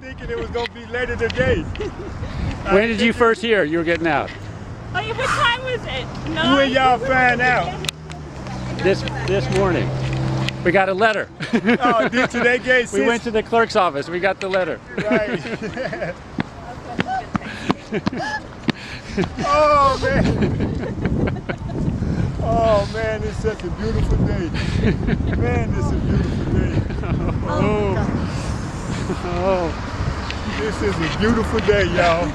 Thinking it was gonna be later today. When did you first hear you were getting out? Oh, yeah, what time was it? When y'all find out? This morning. We got a letter. Oh, today gave We went to the clerk's office. We got the letter. Right. Oh man. Oh man, it's such a beautiful day. Man, it's a beautiful day. Oh. Oh. This is a beautiful day, y'all.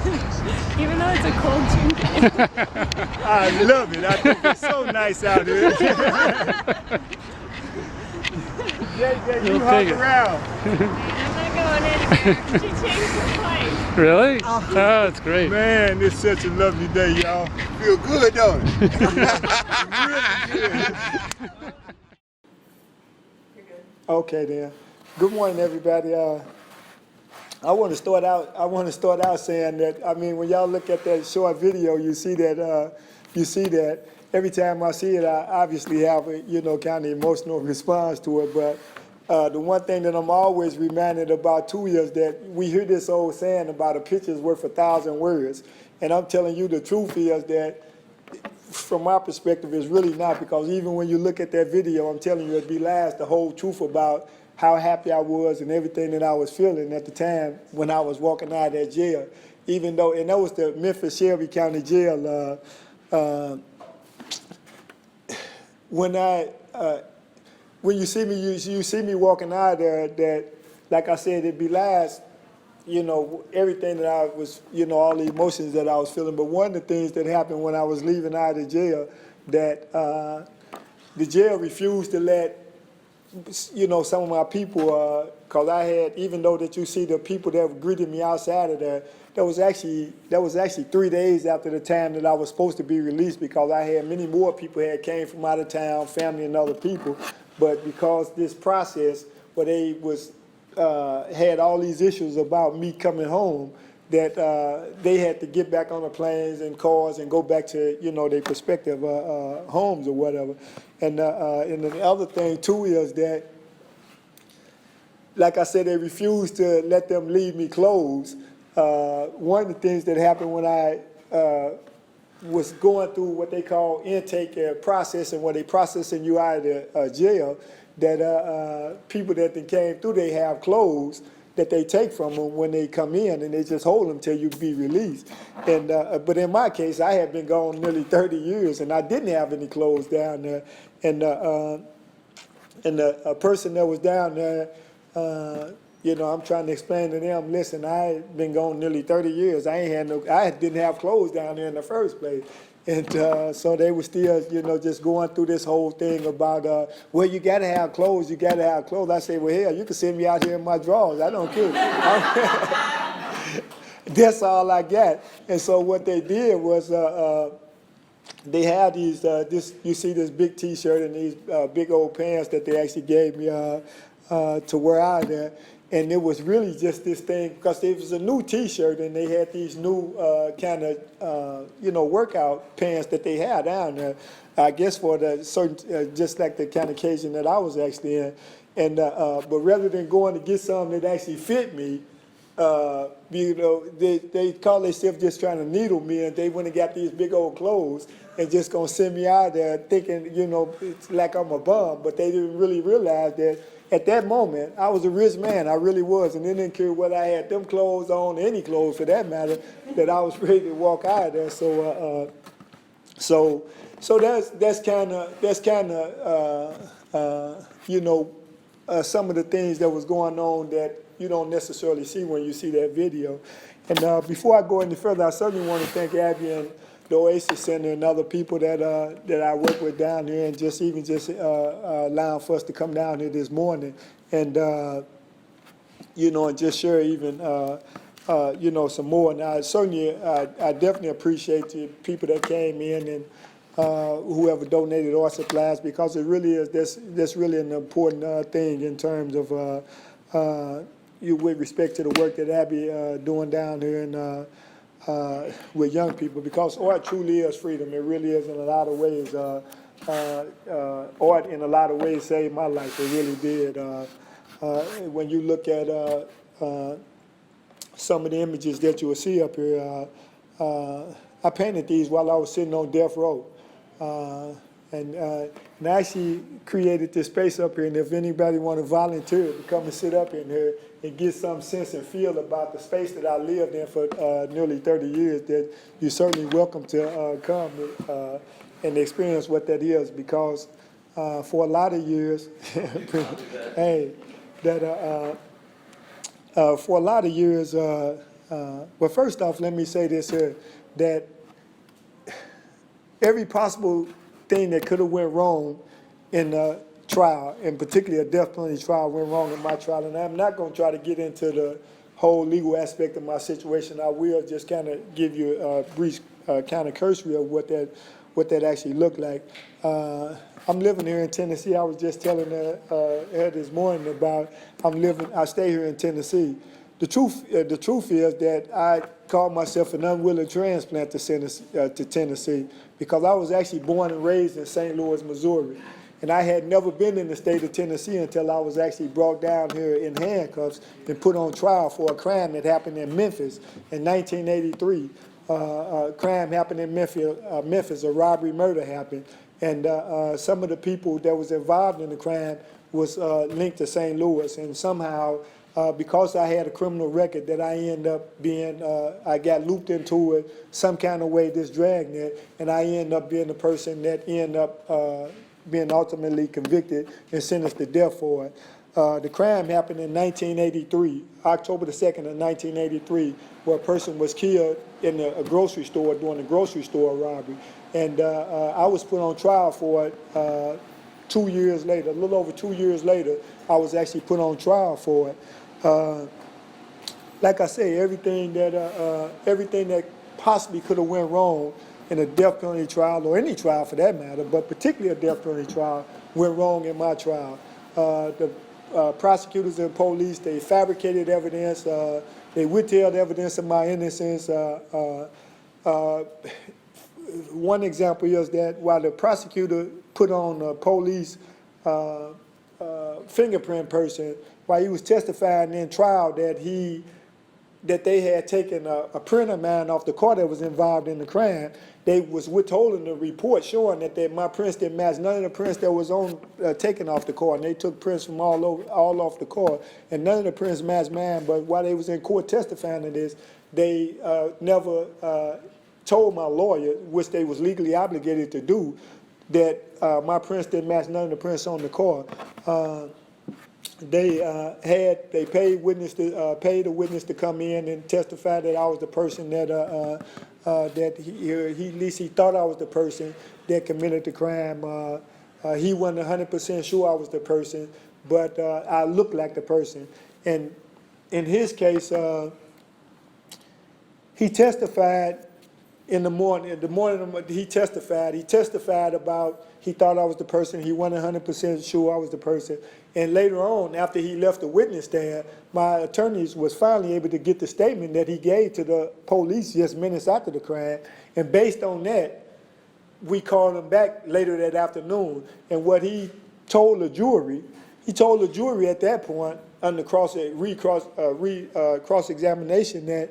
Even though it's a cold June day. I love it. I think it's so nice out here. JJ, you hop around. I'm not going anywhere. She changed her place. Really? Oh, it's great. Man, it's such a lovely day, y'all. Feel good, don't it? Really good. Okay, then. Good morning, everybody. I want to start out saying that, I mean, when y'all look at that short video, you see that every time I see it, I obviously have a, kind of emotional response to it. But the one thing that I'm always reminded about too is that we hear this old saying about a picture's worth 1,000 words. And I'm telling you the truth is that from my perspective, it's really not, because even when you look at that video, I'm telling you, it belies the whole truth about how happy I was and everything that I was feeling at the time when I was walking out of that jail. Even though, and that was the Memphis Shelby County Jail. When you see me, you see me walking out of there, that, like I said, it belies, everything that I was, all the emotions that I was feeling. But one of the things that happened when I was leaving out of the jail, that the jail refused to let some of my people, because I had, even though that you see the people that greeted me outside of there, that was actually 3 days after the time that I was supposed to be released, because I had many more people that came from out of town, family and other people. But because this process, where they had all these issues about me coming home, that they had to get back on the planes and cars and go back to, their prospective homes or whatever. And the other thing too is that, like I said, they refused to let them leave me closed. One of the things that happened when I was going through what they call intake processing, where they processing you out of the jail, that people that they came through, they have clothes that they take from them when they come in, and they just hold them till you be released. And but in my case, I had been gone nearly 30 years, and I didn't have any clothes down there. And the person that was down there, I'm trying to explain to them, listen, I had been gone nearly 30 years. I didn't have clothes down there in the first place. And so they were still, just going through this whole thing about, well, you got to have clothes, you got to have clothes. I say, well, hell, you can send me out here in my drawers. I don't care. That's all I got. And so what they did was they had these, you see this big T-shirt and these big old pants that they actually gave me to wear out there. And it was really just this thing, because it was a new T-shirt, and they had these new kind of, workout pants that they had down there, I guess for the certain, just like the kind of occasion that I was actually in. And but rather than going to get something that actually fit me, they call themselves just trying to needle me, and they went and got these big old clothes and just gonna send me out there thinking, it's like I'm a bum. But they didn't really realize that at that moment, I was a rich man. I really was. And it didn't care whether I had them clothes on, any clothes for that matter, that I was ready to walk out of there. So that's kind of some of the things that was going on that you don't necessarily see when you see that video. And before I go any further, I certainly want to thank Abby and the Oasis Center and other people that I work with down here, and just allowing for us to come down here this morning and and just share even some more. And I certainly, I definitely appreciate the people that came in and whoever donated art supplies, because it really is that's really an important thing in terms of with respect to the work that Abby doing down here and with young people, because art truly is freedom. It really is in a lot of ways. Art in a lot of ways saved my life. It really did. When you look at some of the images that you will see up here, I painted these while I was sitting on death row. And I actually created this space up here, and if anybody want to volunteer to come and sit up in here and get some sense and feel about the space that I lived in for nearly 30 years, that you're certainly welcome to come and experience what that is, because for a lot of years, hey, that for a lot of years, well, first off, let me say this here, that every possible thing that could have went wrong in the trial, and particularly a death penalty trial, went wrong in my trial. And I'm not going to try to get into the whole legal aspect of my situation. I will just kind of give you a brief kind of cursory of what that actually looked like. I'm living here in Tennessee. I was just telling her this morning about I stay here in Tennessee. The truth is that I called myself an unwilling transplant to Tennessee, because I was actually born and raised in St. Louis, Missouri. And I had never been in the state of Tennessee until I was actually brought down here in handcuffs and put on trial for a crime that happened in Memphis in 1983. A crime happened in Memphis, a robbery murder happened. And some of the people that was involved in the crime was linked to St. Louis. And somehow, because I had a criminal record, that I ended up being, I got looped into it some kind of way, this dragnet, and I ended up being the person that ended up being ultimately convicted and sentenced to death for it. The crime happened in 1983, October the 2nd of 1983, where a person was killed in a grocery store during a grocery store robbery. And I was put on trial for it 2 years later, a little over 2 years later. I was actually put on trial for it. Like I say, everything that possibly could have went wrong in a death penalty trial, or any trial for that matter, but particularly a death penalty trial, went wrong in my trial. The prosecutors and police, they fabricated evidence. They withheld evidence of my innocence. One example is that while the prosecutor put on a police fingerprint person, while he was testifying in trial that they had taken a print of mine off the car that was involved in the crime, they was withholding the report showing that my prints didn't match none of the prints that was taken off the car, and they took prints from all off the car, and none of the prints matched mine. But while they was in court testifying to this, they never told my lawyer, which they was legally obligated to do, that my prints didn't match none of the prints on the car. They paid a witness to come in and testify that I was the person that at least he thought I was the person that committed the crime. He wasn't 100% sure I was the person, but I looked like the person. And in his case, he testified in the morning. He testified about he thought I was the person. He wasn't 100% sure I was the person. And later on, after he left the witness stand, my attorneys was finally able to get the statement that he gave to the police just minutes after the crime. And based on that, we called him back later that afternoon. And what he told the jury at that point under cross-examination that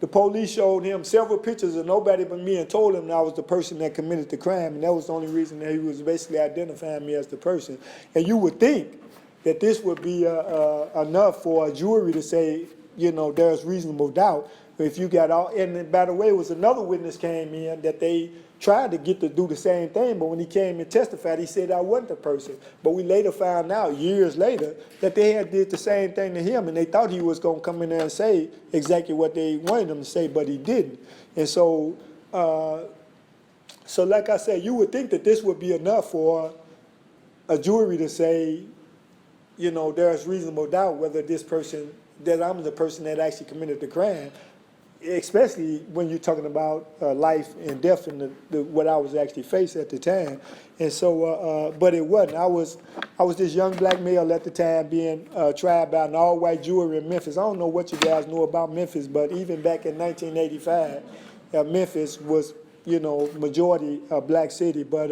the police showed him several pictures of nobody but me and told him that I was the person that committed the crime, and that was the only reason that he was basically identifying me as the person. And you would think that this would be enough for a jury to say, there's reasonable doubt. If you got all, and by the way, it was another witness came in that they tried to get to do the same thing, but when he came and testified, he said I wasn't the person. But we later found out, years later, that they had did the same thing to him, and they thought he was going to come in there and say exactly what they wanted him to say, but he didn't. And so, like I said, you would think that this would be enough for a jury to say, there's reasonable doubt whether that I'm the person that actually committed the crime, especially when you're talking about life and death and what I was actually faced at the time. And so, but it wasn't. I was this young black male at the time being tried by an all-white jury in Memphis. I don't know what you guys know about Memphis, but even back in 1985, Memphis was, majority black city. But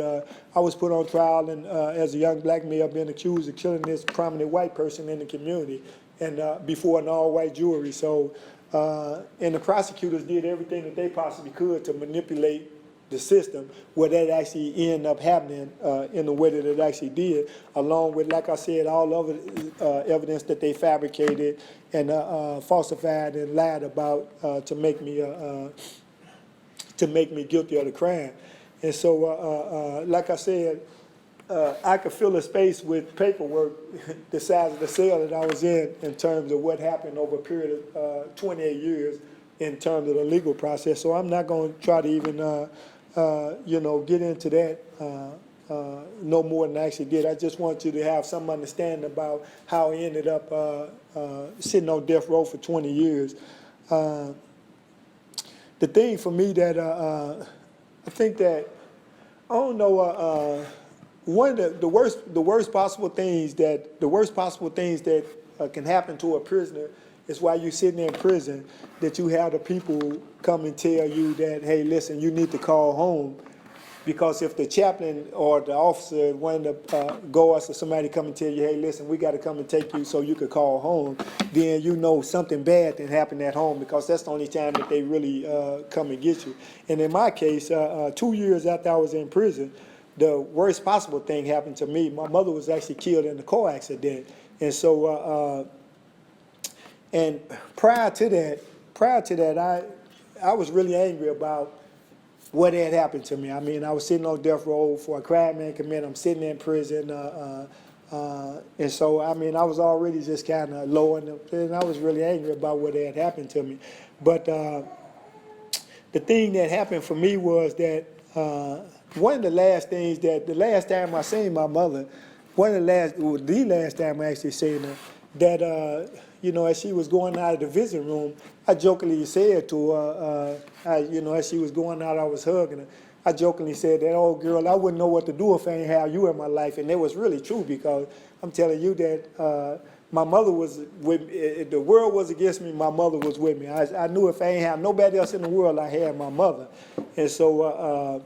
I was put on trial and as a young black male being accused of killing this prominent white person in the community and before an all-white jury. So. And the prosecutors did everything that they possibly could to manipulate the system where that actually ended up happening in the way that it actually did, along with, like I said, all other evidence that they fabricated and falsified and lied about to make me guilty of the crime. And so, like I said, I could fill a space with paperwork the size of the cell that I was in terms of what happened over a period of 28 years in terms of the legal process. So I'm not going to try to even, get into that no more than I actually did. I just want you to have some understanding about how I ended up sitting on death row for 20 years. The thing for me that I think that, I don't know, one of the worst possible things that can happen to a prisoner is while you're sitting in prison, that you have the people come and tell you that, hey, listen, you need to call home, because if the chaplain or the officer, one of the guards or somebody come and tell you, hey, listen, we got to come and take you so you could call home, then you know something bad that happened at home, because that's the only time that they really come and get you. And in my case, 2 years after I was in prison, the worst possible thing happened to me. My mother was actually killed in a car accident. And so, and prior to that, I was really angry about what had happened to me. I mean, I was sitting on death row for a crime man committed. I'm sitting in prison. And so, I mean, I was already just kind of low, and I was really angry about what had happened to me. But the thing that happened for me was that one of the last time I seen my mother, the last time I actually seen her, that, as she was going out of the visiting room, I jokingly said to her, as she was going out, I was hugging her. I jokingly said that, oh, girl, I wouldn't know what to do if I ain't have you in my life. And it was really true, because I'm telling you that my mother was with me. If the world was against me, my mother was with me. I knew if I ain't have nobody else in the world, I had my mother. And so,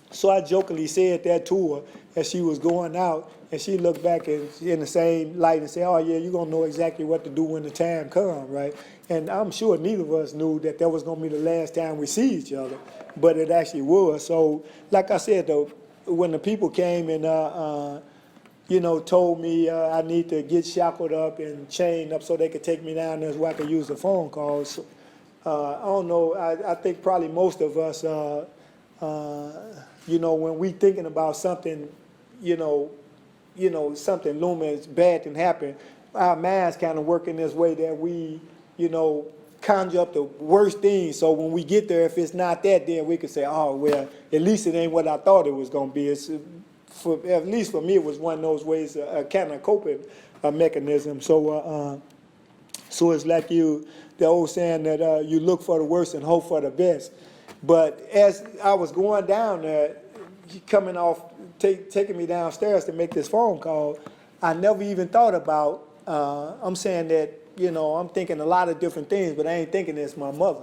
so I jokingly said that to her as she was going out, and she looked back in the same light and said, oh, yeah, you're going to know exactly what to do when the time comes, right? And I'm sure neither of us knew that was going to be the last time we see each other, but it actually was. So, like I said, though, when the people came and, told me I need to get shackled up and chained up so they could take me down there so I could use the phone calls, I don't know, I think probably most of us, when we thinking about something, something looming, bad can happen, our minds kind of work in this way that we, conjure up the worst things. So when we get there, if it's not that, then we can say, oh, well, at least it ain't what I thought it was going to be. At least for me, it was one of those ways, a kind of coping mechanism. So, so it's like the old saying that you look for the worst and hope for the best. But as I was going down there, coming off, taking me downstairs to make this phone call, I never even thought about, I'm saying that, I'm thinking a lot of different things, but I ain't thinking it's my mother.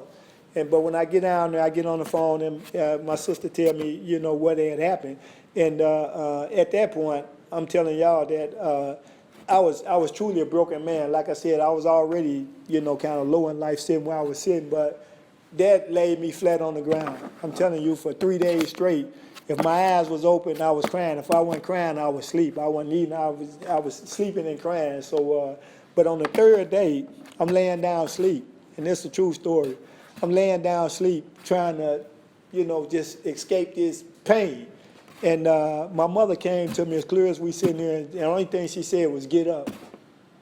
But when I get down there, I get on the phone, and my sister tell me, what had happened. And at that point, I'm telling y'all that I was truly a broken man. Like I said, I was already, kind of low in life sitting where I was sitting, but that laid me flat on the ground. I'm telling you, for 3 days straight, if my eyes was open, I was crying. If I wasn't crying, I was asleep. I wasn't eating, I was sleeping and crying. So, but on the third day, I'm laying down asleep, and this is a true story. I'm laying down asleep, trying to, just escape this pain. And my mother came to me as clear as we sitting there, and the only thing she said was, get up.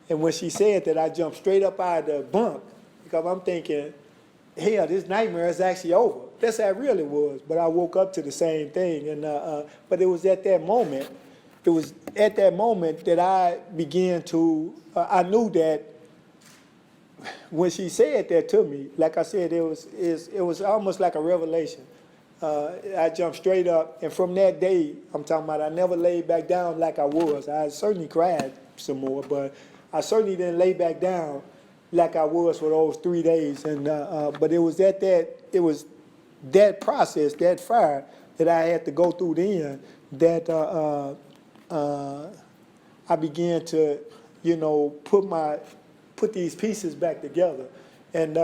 And when she said that, I jumped straight up out of the bunk, because I'm thinking, hell, this nightmare is actually over. That's how it really was. But I woke up to the same thing. And but it was at that moment, it was at that moment that I began to, I knew that when she said that to me, like I said, it was almost like a revelation. I jumped straight up, and from that day, I'm talking about, I never laid back down like I was. I certainly cried some more, but I certainly didn't lay back down like I was for those 3 days. And but it was that process, that fire that I had to go through then, that I began to, put these pieces back together, and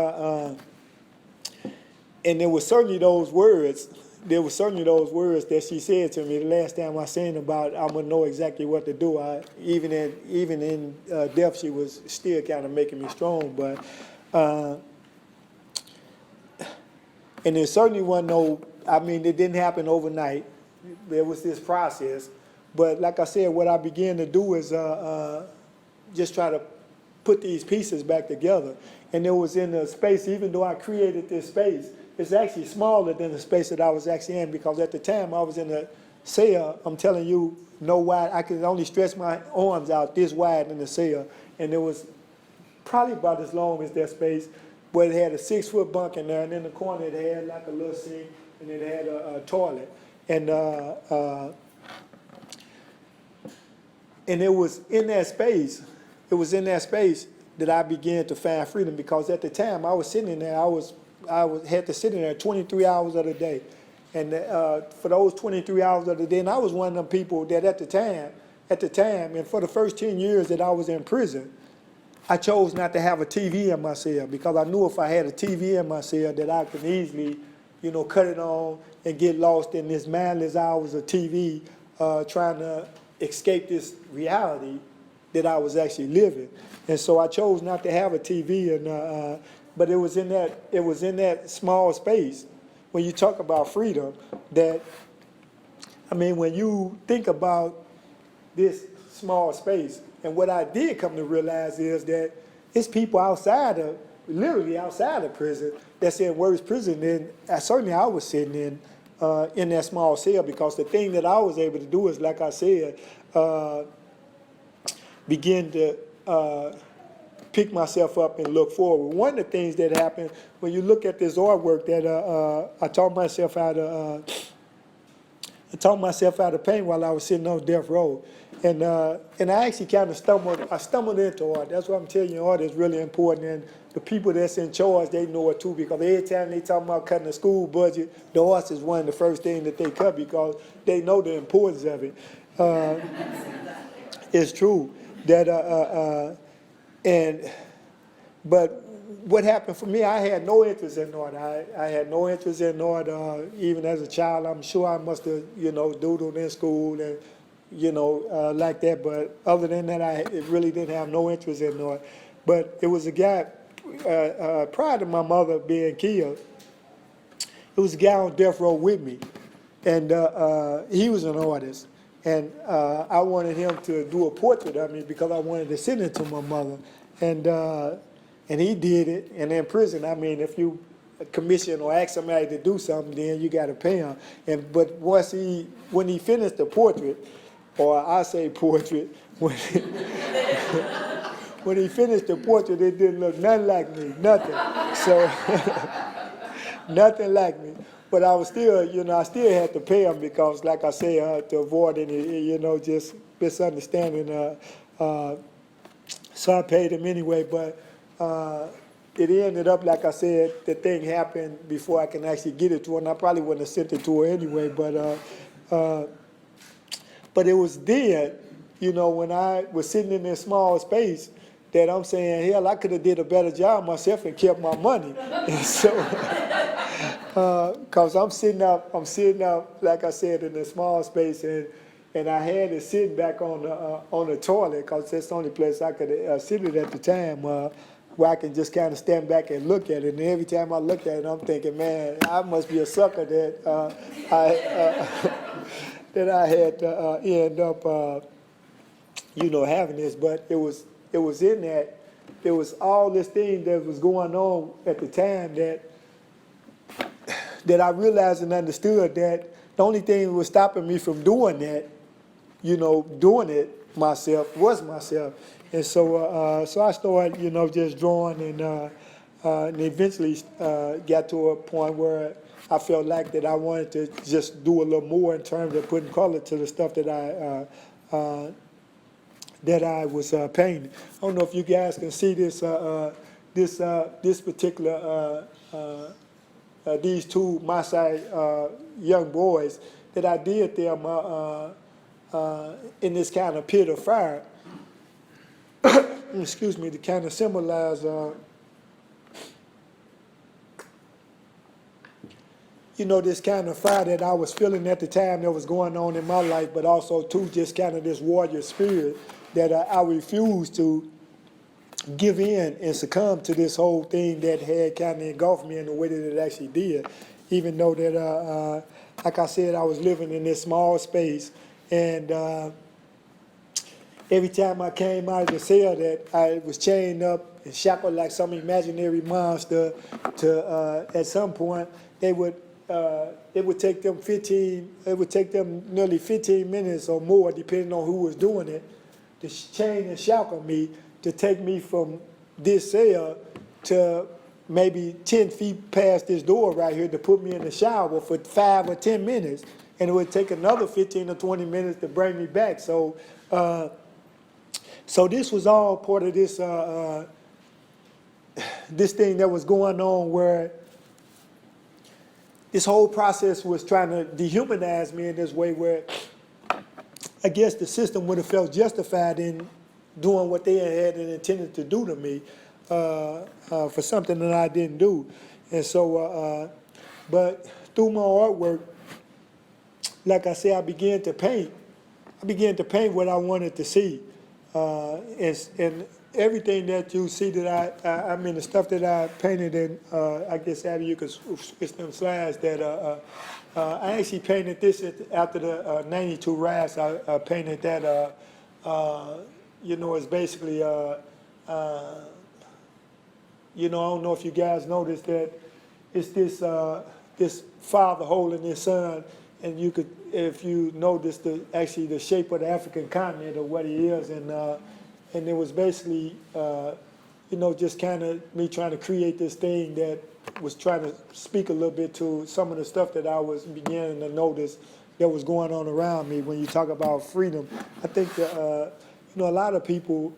there were certainly those words. There were certainly those words that she said to me the last time I seen about I'm gonna know exactly what to do. Even in death, she was still kind of making me strong. But and there certainly wasn't no. I mean, it didn't happen overnight. There was this process. But like I said, what I began to do is just try to put these pieces back together. And it was in a space, even though I created this space, it's actually smaller than the space that I was actually in, because at the time I was in a cell, I'm telling you, no wide, I could only stretch my arms out this wide in the cell. And it was probably about as long as that space, but it had a 6-foot bunk in there, and in the corner it had like a little sink, and it had a toilet. And it was in that space, that I began to find freedom, because at the time I was sitting in there, had to sit in there 23 hours of the day. And for those 23 hours of the day, and I was one of them people that at the time, and for the first 10 years that I was in prison, I chose not to have a TV in my cell, because I knew if I had a TV in my cell that I could easily, cut it on and get lost in this mindless hours of TV, trying to escape this reality that I was actually living. And so I chose not to have a TV, and but it was in that small space, when you talk about freedom, that, I mean, when you think about this small space, and what I did come to realize is that it's people literally outside of prison, that's in worse prison than certainly I was sitting in that small cell, because the thing that I was able to do is, like I said, begin to pick myself up and look forward. One of the things that happened when you look at this artwork, that I taught myself how to paint while I was sitting on death row, and I actually kind of stumbled into art. That's why I'm telling you, art is really important, and the people that's in charge, they know it too, because every time they talk about cutting the school budget, the arts is one of the first things that they cut, because they know the importance of it. It's true that but what happened for me, I had no interest in art. I had no interest in art even as a child. I'm sure I must have, doodled in school and, like that. But other than that, I really didn't have no interest in art. But it was a guy, prior to my mother being killed, it was a guy on death row with me. And he was an artist. And I wanted him to do a portrait of me, because I wanted to send it to my mother. And he did it. And in prison, I mean, if you commission or ask somebody to do something, then you got to pay him. But when he finished the portrait, or I say portrait, when he finished the portrait, it didn't look nothing like me, nothing. So nothing like me. But I was still, I still had to pay him, because, like I say, to avoid any, just misunderstanding. So I paid him anyway. But it ended up, like I said, the thing happened before I can actually get it to her, and I probably wouldn't have sent it to her anyway. But it was then, when I was sitting in this small space, that I'm saying, hell, I could have did a better job myself and kept my money. And so, because I'm sitting up, like I said, in a small space, and I had it sitting back on the toilet, because that's the only place I could sit it at the time, where I can just kind of stand back and look at it. And every time I look at it, I'm thinking, man, I must be a sucker that that I had to end up, having this. But it was in that, there was all this thing that was going on at the time that I realized and understood that the only thing that was stopping me from doing that, doing it myself, was myself. And so I started, just drawing and eventually got to a point where I felt like that I wanted to just do a little more in terms of putting color to the stuff that I was painting. I don't know if you guys can see this this particular these two Maasai young boys that I did them in this kind of pit of fire. Excuse me, to kind of symbolize, this kind of fire that I was feeling at the time that was going on in my life, but also too just kind of this warrior spirit that I refused to give in and succumb to this whole thing that had kind of engulfed me in the way that it actually did. Even though that, like I said, I was living in this small space, and every time I came out of the cell that I was chained up and shackled like some imaginary monster to, at some point, it would take them nearly 15 minutes or more, depending on who was doing it, to chain and shackle me, to take me from this cell to maybe 10 feet past this door right here to put me in the shower for 5 or 10 minutes. And it would take another 15 or 20 minutes to bring me back. So this was all part of this this thing that was going on, where this whole process was trying to dehumanize me in this way, where I guess the system would have felt justified in doing what they had intended to do to me for something that I didn't do. And so, but through my artwork, like I said, I began to paint what I wanted to see. And everything that you see that I mean, the stuff that I painted in, I guess, Abby, you could switch them slides, that I actually painted this after the 92 riots. I painted that, it's basically, I don't know if you guys noticed that it's this father holding his son, and you could, if you notice, actually the shape of the African continent or what he is, and it was basically, just kind of me trying to create this thing that was trying to speak a little bit to some of the stuff that I was beginning to notice that was going on around me. When you talk about freedom, I think that, a lot of people,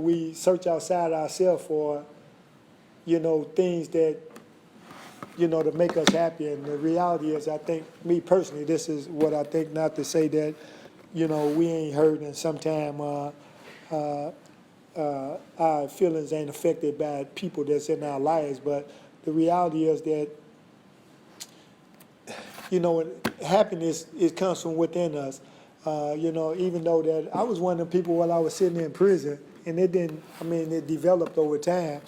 we search outside ourselves for, things that, to make us happy. And the reality is, I think, me personally, this is what I think, not to say that, we ain't hurting sometime, our feelings ain't affected by people that's in our lives, but the reality is that, happiness, it comes from within us. Even though that I was one of the people while I was sitting in prison, and it developed over time.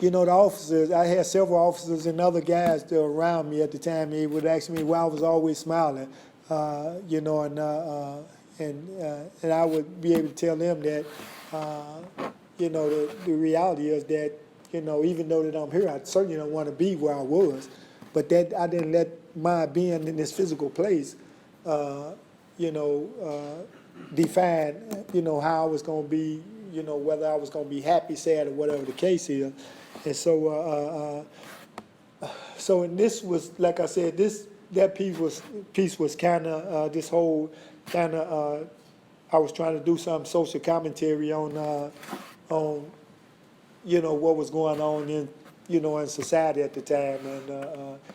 The officers, I had several officers and other guys that were around me at the time. They would ask me why I was always smiling, and I would be able to tell them that, the reality is that, even though that I'm here, I certainly don't want to be where I was, but that I didn't let my being in this physical place, define, how I was going to be, whether I was going to be happy, sad, or whatever the case is. And so, and this was, like I said, that piece was kind of this whole kind of, I was trying to do some social commentary on what was going on in, in society at the time,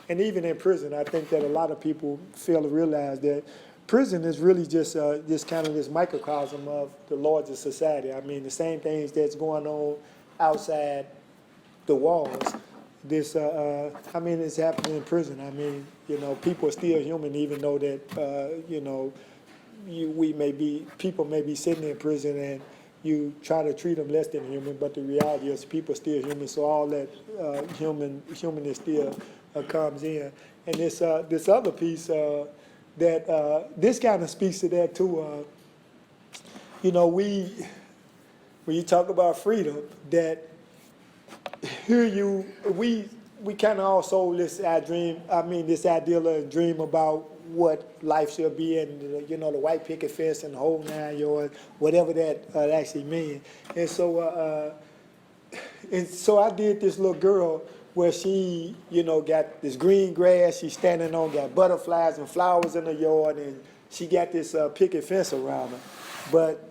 and even in prison. I think that a lot of people fail to realize that prison is really just kind of this microcosm of the larger society. I mean, the same things that's going on outside the walls. It's happening in prison. I mean, people are still human, even though that, people may be sitting in prison and you try to treat them less than human, but the reality is people are still human, so all that humanness still comes in. And this other piece that this kind of speaks to that too. When you talk about freedom, that we kind of all sold this ideal and dream about what life should be, and you know, the white picket fence and the whole 9 yards, whatever that actually means. And so I did this little girl where she, you know, got this green grass she's standing on, got butterflies and flowers in the yard, and she got this picket fence around her. But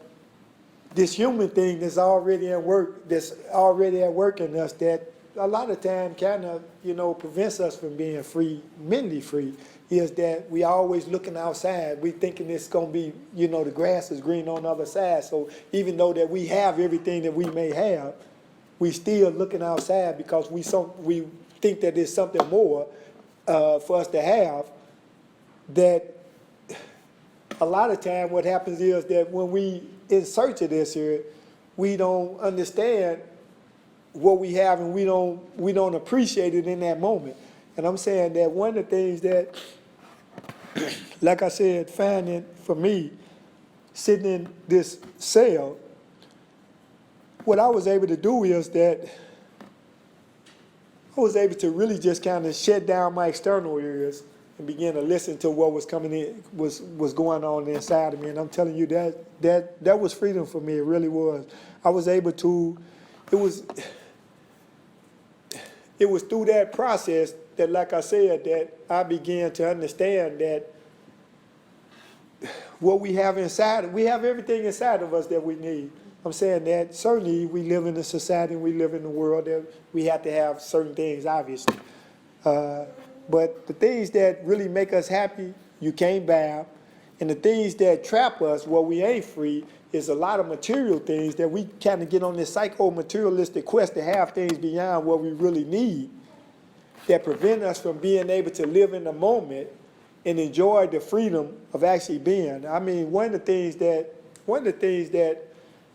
this human thing that's already at work in us, that a lot of time kind of, you know, prevents us from being free, mentally free, is that we always looking outside. We thinking it's gonna be, you know, the grass is green on the other side. So even though that we have everything that we may have, we still looking outside because we think that there's something more for us to have. That a lot of time what happens is that when we in search of this here, we don't understand what we have, and we don't appreciate it in that moment. And I'm saying that one of the things that, like I said, finding for me, sitting in this cell, what I was able to do is that I was able to really just kind of shut down my external ears and begin to listen to what was coming in, was going on inside of me. And I'm telling you that was freedom for me. It really was. I was able to. It was through that process that, like I said, that I began to understand that what we have inside, we have everything inside of us that we need. I'm saying that certainly we live in a society, we live in a world that we have to have certain things, obviously. But the things that really make us happy, you can't buy. And the things that trap us where we ain't free is a lot of material things that we kind of get on this psycho-materialistic quest to have things beyond what we really need, that prevent us from being able to live in the moment and enjoy the freedom of actually being. I mean, one of the things that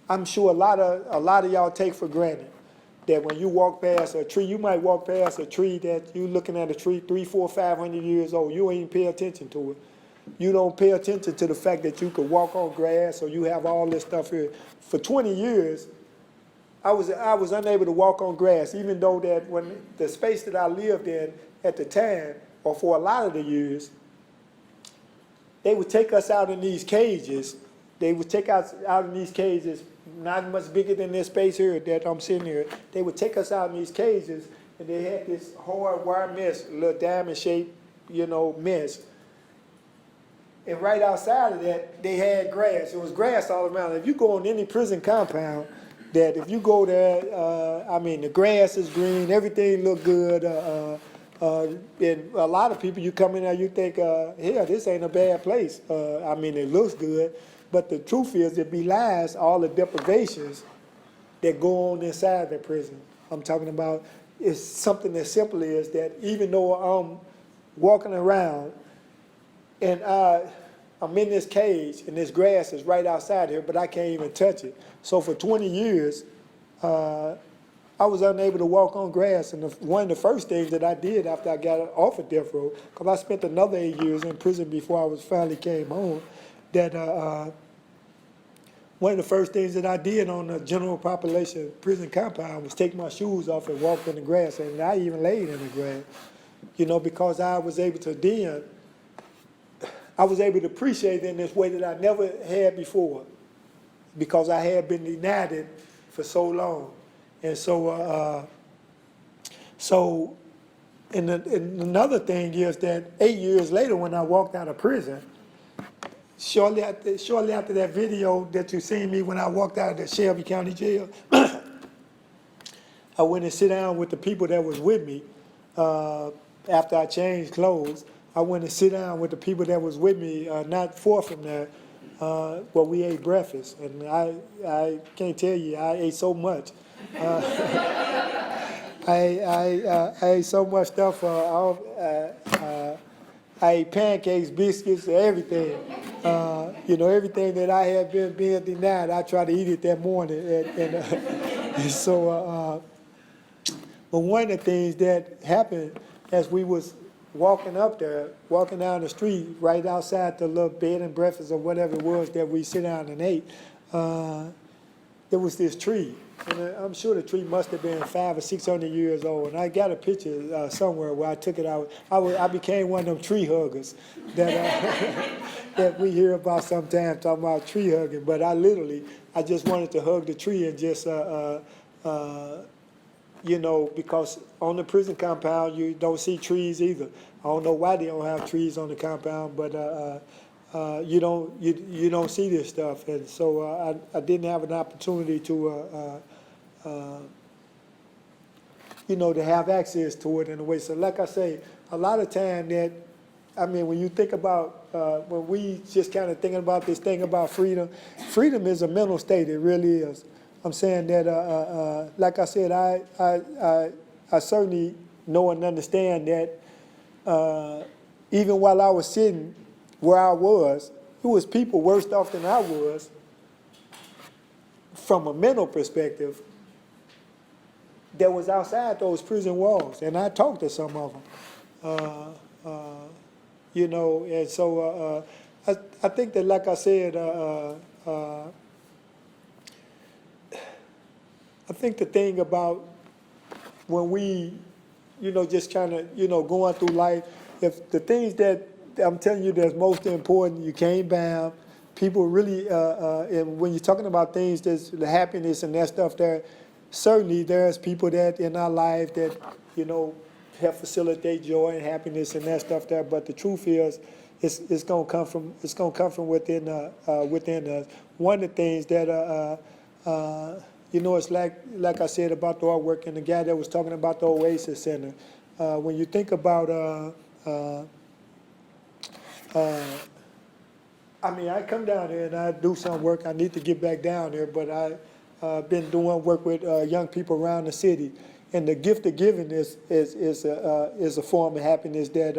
I'm sure a lot of y'all take for granted, that when you walk past a tree, you might walk past a tree that you looking at a tree 300, 400, 500 years old. You ain't even pay attention to it. You don't pay attention to the fact that you could walk on grass, or you have all this stuff here. For 20 years, I was unable to walk on grass, even though that when the space that I lived in at the time, or for a lot of the years, they would take us out in these cages. They would take us out in these cages, not much bigger than this space here that I'm sitting here. They would take us out in these cages, and they had this hard wire mesh, little diamond-shaped, you know, mesh. And right outside of that, they had grass. It was grass all around. If you go on any prison compound, that if you go there, I mean, the grass is green, everything look good. And a lot of people, you come in there, you think, yeah, this ain't a bad place. I mean, it looks good. But the truth is, it belies all the deprivations that go on inside the prison. I'm talking about, it's something as simple as that even though I'm walking around and I'm in this cage and this grass is right outside here, but I can't even touch it. So for 20 years, I was unable to walk on grass. And one of the first things that I did after I got off of death row, because I spent another 8 years in prison before I finally came home, that one of the first things that I did on the general population prison compound was take my shoes off and walk in the grass. And I even laid in the grass, you know, because I was able to appreciate it in this way that I never had before, because I had been denied it for so long. And so, and another thing is that 8 years later, when I walked out of prison, shortly after that video that you seen me when I walked out of the Shelby County Jail, I went and sit down with the people that was with me after I changed clothes. I went and sit down with the people that was with me, not far from there, where we ate breakfast. And I can't tell you, I ate so much. I ate so much stuff. I ate pancakes, biscuits, everything. You know, everything that I had been being denied, I tried to eat it that morning. And so, but one of the things that happened as we was walking up there, walking down the street, right outside the little bed and breakfast or whatever it was that we sit down and ate, there was this tree, and I'm sure the tree must have been 500 or 600 years old. And I got a picture somewhere where I took it out. I became one of them tree huggers that that we hear about sometimes, talking about tree hugging. But I just wanted to hug the tree and just, because on the prison compound you don't see trees either. I don't know why they don't have trees on the compound, but you don't see this stuff, and so I didn't have an opportunity to to have access to it in a way. So like I say, a lot of time when you think about when we just kind of thinking about this thing about freedom is a mental state. It really is. I'm saying that like I said, I certainly know and understand that even while I was sitting where I was, it was people worse off than I was from a mental perspective that was outside those prison walls. And I talked to some of them, and so I think that, like I said, I think the thing about when we, just trying to, going through life, if the things that I'm telling you that's most important, you can't bound. People really, and when you're talking about things that's the happiness and that stuff there, certainly there's people that in our life that, help facilitate joy and happiness and that stuff there. But the truth is, it's gonna come from within us. One of the things that it's like I said about the artwork and the guy that was talking about the Oasis Center. When you think about I come down here and I do some work. I need to get back down there, but I've been doing work with young people around the city. And the gift of giving is a form of happiness that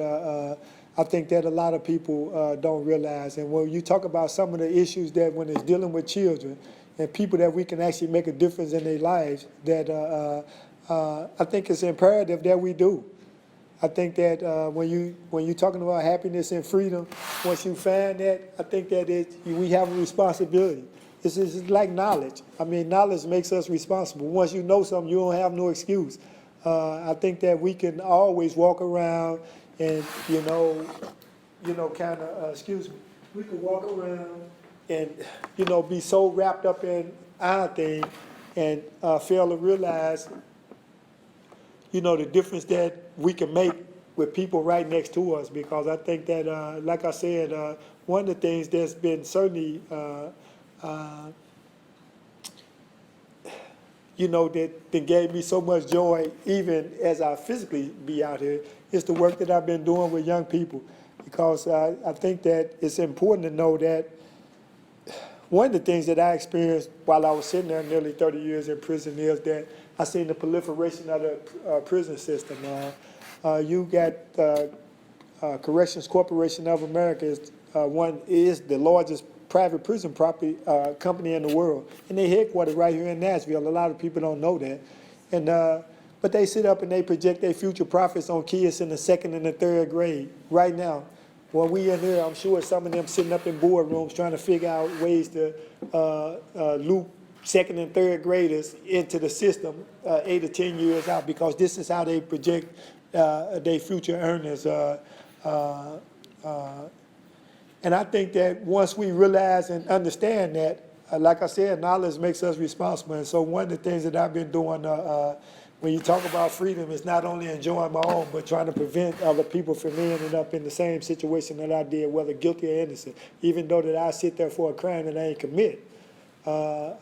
I think that a lot of people don't realize. And when you talk about some of the issues that when it's dealing with children and people that we can actually make a difference in their lives, that I think it's imperative that we do. I think that when you're talking about happiness and freedom, once you find that, I think that we have a responsibility. It's like knowledge. Knowledge makes us responsible. Once you know something, you don't have no excuse. I think that we can always walk around and, we can walk around and, be so wrapped up in our thing and fail to realize, the difference that we can make with people right next to us. Because I think that, like I said, one of the things that's been certainly, that gave me so much joy, even as I physically be out here, is the work that I've been doing with young people. Because I think that it's important to know that one of the things that I experienced while I was sitting there nearly 30 years in prison is that I seen the proliferation of the prison system. You got Corrections Corporation of America is the largest private prison property company in the world, and they headquartered right here in Nashville. A lot of people don't know that, and but they sit up and they project their future profits on kids in the 2nd and the 3rd grade right now. When we in here, I'm sure some of them sitting up in boardrooms trying to figure out ways to loop 2nd and 3rd graders into the system 8 or 10 years out, because this is how they project their future earnings. And I think that once we realize and understand that, like I said, knowledge makes us responsible. And so one of the things that I've been doing when you talk about freedom is not only enjoying my own, but trying to prevent other people from ending up in the same situation that I did, whether guilty or innocent, even though that I sit there for a crime that I ain't commit. And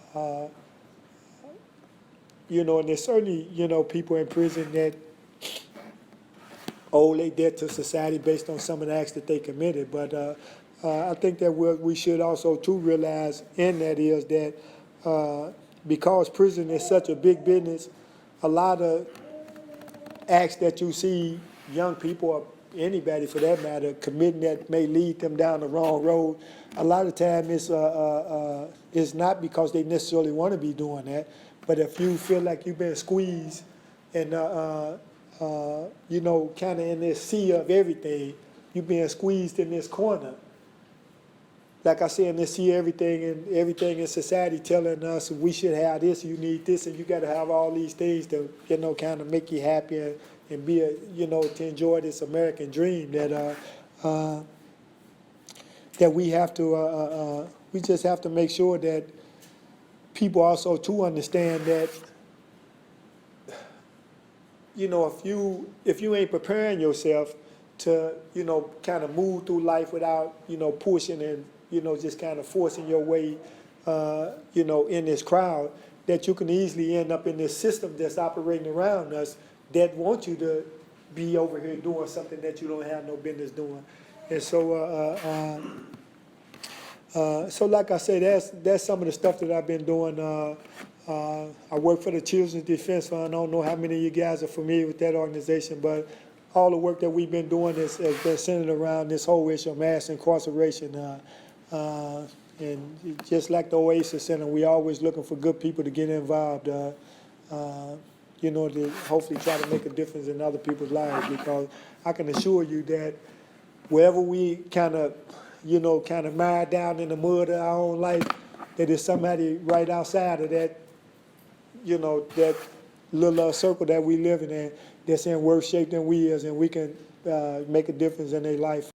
there's certainly, people in prison that owe their debt to society based on some of the acts that they committed. But I think that what we should also too realize in that is that because prison is such a big business, a lot of acts that you see young people or anybody for that matter committing that may lead them down the wrong road, a lot of time it's not because they necessarily want to be doing that, but if you feel like you've been squeezed and kind of in this sea of everything, you're being squeezed in this corner. like I said, and see everything in society telling us we should have this, you need this, and you got to have all these things to, kind of make you happy and be to enjoy this American dream that we have to, we just have to make sure that people also too understand that, if you ain't preparing yourself to, kind of move through life without, pushing and, just kind of forcing your way, in this crowd, that you can easily end up in this system that's operating around us that want you to be over here doing something that you don't have no business doing. And so like I say, that's some of the stuff that I've been doing. I work for the Children's Defense Fund. I don't know how many of you guys are familiar with that organization, but all the work that we've been doing has been centered around this whole issue of mass incarceration. And just like the Oasis Center, we're always looking for good people to get involved, to hopefully try to make a difference in other people's lives, because I can assure you that wherever we kind of mire down in the mud of our own life, that there's somebody right outside of that, that little circle that we live in that's in worse shape than we is, and we can make a difference in their life